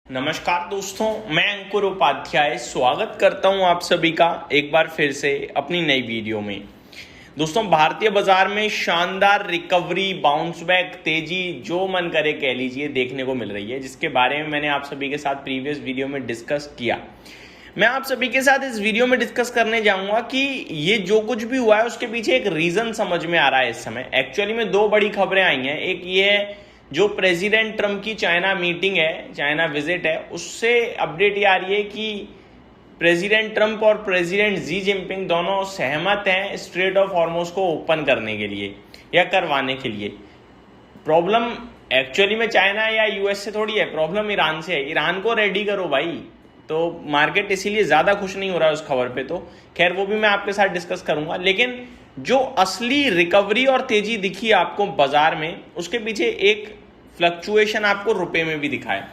नमस्कार दोस्तों, मैं अंकुर उपाध्याय स्वागत करता हूं आप सभी का एक बार फिर से अपनी नई वीडियो में। दोस्तों, भारतीय बाजार में शानदार रिकवरी, बाउंस बैक, तेजी जो मन करे कह लीजिए देखने को मिल रही है, जिसके बारे में मैंने आप सभी के साथ प्रीवियस वीडियो में डिस्कस किया। मैं आप सभी के साथ इस वीडियो में डिस्कस करने जाऊंगा कि ये जो कुछ भी हुआ है उसके पीछे एक रीजन समझ में आ रहा है। इस समय एक्चुअली में दो बड़ी खबरें आई हैं। एक ये है जो प्रेसिडेंट ट्रम्प की चाइना मीटिंग है, चाइना विजिट है, उससे अपडेट ये आ रही है कि प्रेसिडेंट ट्रम्प और प्रेसिडेंट जी जिनपिंग दोनों सहमत हैं स्ट्रेट ऑफ हॉर्मुज़ को ओपन करने के लिए या करवाने के लिए। प्रॉब्लम एक्चुअली में चाइना या यूएस से थोड़ी है, प्रॉब्लम ईरान से है। ईरान को रेडी करो भाई। तो मार्केट इसीलिए ज़्यादा खुश नहीं हो रहा है उस खबर पे। तो खैर वो भी मैं आपके साथ डिस्कस करूंगा, लेकिन जो असली रिकवरी और तेजी दिखी आपको बाजार में, उसके पीछे एक फ्लक्चुएशन आपको रुपए में भी दिखा है।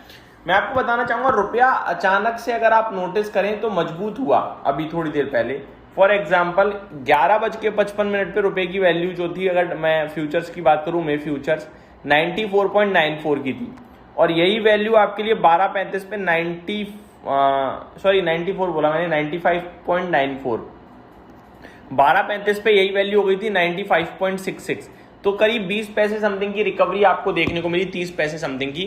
मैं आपको बताना चाहूंगा, रुपया अचानक से अगर आप नोटिस करें तो मजबूत हुआ अभी थोड़ी देर पहले। फॉर एग्जाम्पल 11:55 पे रुपए की वैल्यू जो थी, अगर मैं फ्यूचर्स की बात करूं, मे फ्यूचर्स 94.94 की थी, और यही वैल्यू आपके लिए 12:35 पे 94 बोला मैंने, 95.94, 12:35 पे यही वैल्यू हो गई थी 95.66। तो करीब 20 पैसे समथिंग की रिकवरी आपको देखने को मिली, 30 पैसे समथिंग की।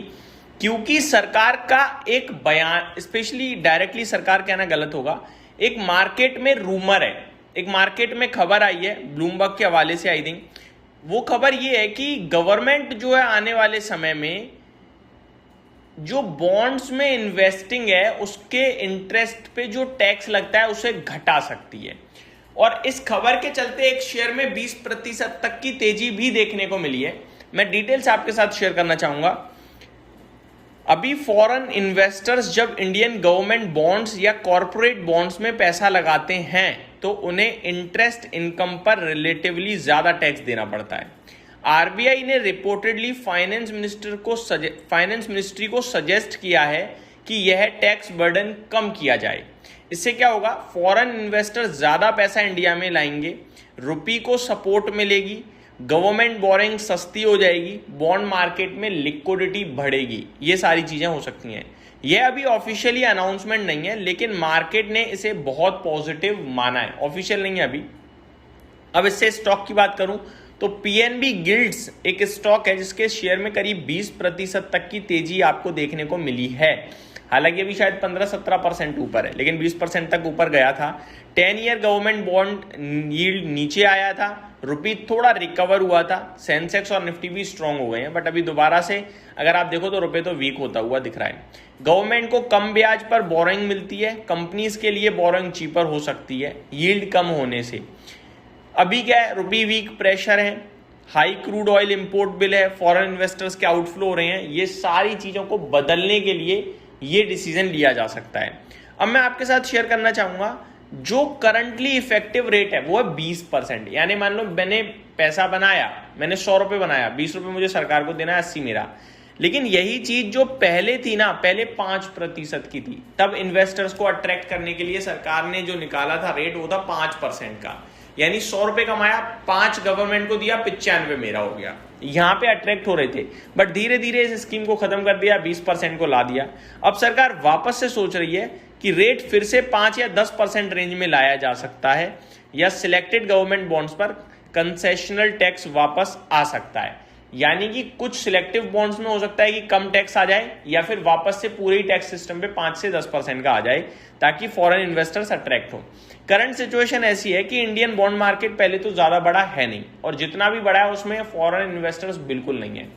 क्योंकि सरकार का एक बयान, स्पेशली डायरेक्टली सरकार कहना गलत होगा, एक मार्केट में रूमर है, एक मार्केट में खबर आई है ब्लूमबर्ग के हवाले से। आई थिंक वो खबर ये है कि गवर्नमेंट जो है आने वाले समय में जो बॉन्ड्स में इन्वेस्टिंग है उसके इंटरेस्ट पे जो टैक्स लगता है उसे घटा सकती है। और इस खबर के चलते एक शेयर में 20% तक की तेजी भी देखने को मिली है। मैं डिटेल्स आपके साथ शेयर करना चाहूंगा। अभी फॉरेन इन्वेस्टर्स जब इंडियन गवर्नमेंट बॉन्ड्स या कॉरपोरेट बॉन्ड्स में पैसा लगाते हैं तो उन्हें इंटरेस्ट इनकम पर रिलेटिवली ज्यादा टैक्स देना पड़ता है। आरबीआई ने रिपोर्टेडली फाइनेंस मिनिस्ट्री को सजेस्ट किया है कि यह टैक्स बर्डन कम किया जाए। इससे क्या होगा, फॉरेन इन्वेस्टर्स ज्यादा पैसा इंडिया में लाएंगे, रुपये को सपोर्ट मिलेगी, गवर्नमेंट बोरिंग सस्ती हो जाएगी, बॉन्ड मार्केट में लिक्विडिटी बढ़ेगी। ये सारी चीजें हो सकती हैं। यह अभी ऑफिशियली अनाउंसमेंट नहीं है, लेकिन मार्केट ने इसे बहुत पॉजिटिव माना है। ऑफिशियल नहीं है अभी। अब इससे स्टॉक की बात करूं तो पीएनबी गिल्ड्स एक स्टॉक है जिसके शेयर में करीब 20% तक की तेजी आपको देखने को मिली है। हालांकि अभी शायद 15-17% ऊपर है, लेकिन 20% तक ऊपर गया था। 10 ईयर गवर्नमेंट बॉन्ड यील्ड नीचे आया था, रुपये थोड़ा रिकवर हुआ था, सेंसेक्स और निफ्टी भी स्ट्रांग हो गए हैं, बट अभी दोबारा से अगर आप देखो तो रुपये तो वीक होता हुआ दिख रहा है। गवर्नमेंट को कम ब्याज पर बोरिंग मिलती है, कंपनीज के लिए बोरिंग चीपर हो सकती है यील्ड कम होने से। अभी क्या है, रुपये वीक, प्रेशर है, high crude oil import bill है, फॉरेन इन्वेस्टर्स के आउटफ्लो हो रहे हैं। ये सारी चीजों को बदलने के लिए ये डिसीजन लिया जा सकता है। अब मैं आपके साथ शेयर करना चाहूंगा, जो करंटली इफेक्टिव रेट है वो है 20%। यानी मान लो मैंने पैसा बनाया, मैंने 100 रुपए बनाया, 20 रुपए मुझे सरकार को देना है, 80 मेरा। लेकिन यही चीज जो पहले थी ना, पहले 5% की थी, तब इन्वेस्टर्स को अट्रैक्ट करने के लिए सरकार ने जो निकाला था रेट वो था 5% का। यानी 100 रुपए कमाया, 5 गवर्नमेंट को दिया, 95 मेरा हो गया। यहां पे अट्रैक्ट हो रहे थे, बट धीरे धीरे इस स्कीम को खत्म कर दिया, 20% को ला दिया। अब सरकार वापस से सोच रही है कि रेट फिर से 5 या 10% रेंज में लाया जा सकता है, या सिलेक्टेड गवर्नमेंट बॉन्ड्स पर कंसेशनल टैक्स वापस आ सकता है। यानी कि कुछ सिलेक्टिव बॉन्ड्स में हो सकता है कि कम टैक्स आ जाए, या फिर वापस से पूरे ही टैक्स सिस्टम पे 5 से 10% का आ जाए, ताकि फॉरेन इन्वेस्टर्स अट्रैक्ट हो। करंट सिचुएशन ऐसी है कि इंडियन बॉन्ड मार्केट पहले तो ज्यादा बड़ा है नहीं, और जितना भी बड़ा है उसमें फॉरेन इन्वेस्टर्स बिल्कुल नहीं है।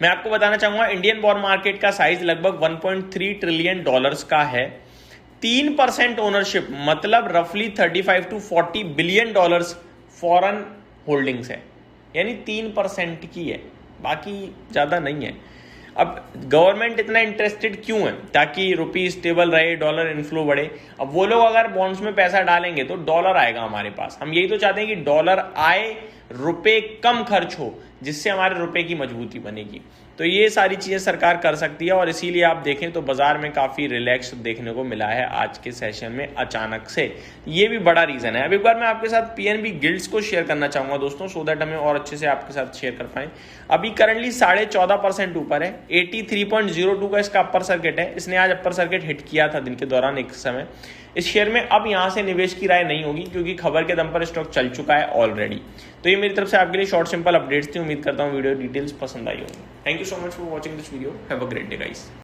मैं आपको बताना चाहूंगा, इंडियन बॉन्ड मार्केट का साइज लगभग $1.3 ट्रिलियन का है। 3% ओनरशिप मतलब रफली $35 to 40 बिलियन फॉरेन होल्डिंग्स है, यानी 3% की है, बाकी ज्यादा नहीं है। अब गवर्नमेंट इतना इंटरेस्टेड क्यों है? ताकि रुपये स्टेबल रहे, डॉलर इनफ्लो बढ़े। अब वो लोग अगर बॉन्ड्स में पैसा डालेंगे तो डॉलर आएगा हमारे पास। हम यही तो चाहते हैं कि डॉलर आए, रुपए कम खर्च हो, जिससे हमारे रुपए की मजबूती बनेगी। तो तो ये सारी चीज़ें सरकार कर सकती है और इसीलिए आप देखें तो बाजार में काफ़ी रिलैक्स देखने को मिला है आज के सेशन में अचानक से। ये भी बड़ा रीज़न है। अब एक बार मैं आपके साथ पीएनबी गिल्ड्स को शेयर करना चाहूँगा दोस्तों, सो दैट हमें और अच्छे से आपके साथ शेयर कर पाएँ। अभी करंटली 14.5% ऊपर है, 83.02 का इसका अपर सर्किट है। इसने आज अपर सर्किट हिट किया था दिन के दौरान एक समय। इस शेयर में अब यहाँ से निवेश की राय नहीं होगी क्योंकि खबर के दम पर स्टॉक चल चुका है ऑलरेडी। तो ये मेरी तरफ से आपके लिए शॉर्ट सिंपल अपडेट्स थी। उम्मीद करता हूँ वीडियो डिटेल्स पसंद आई होंगी। Thank you so much for watching this video. Have a great day guys.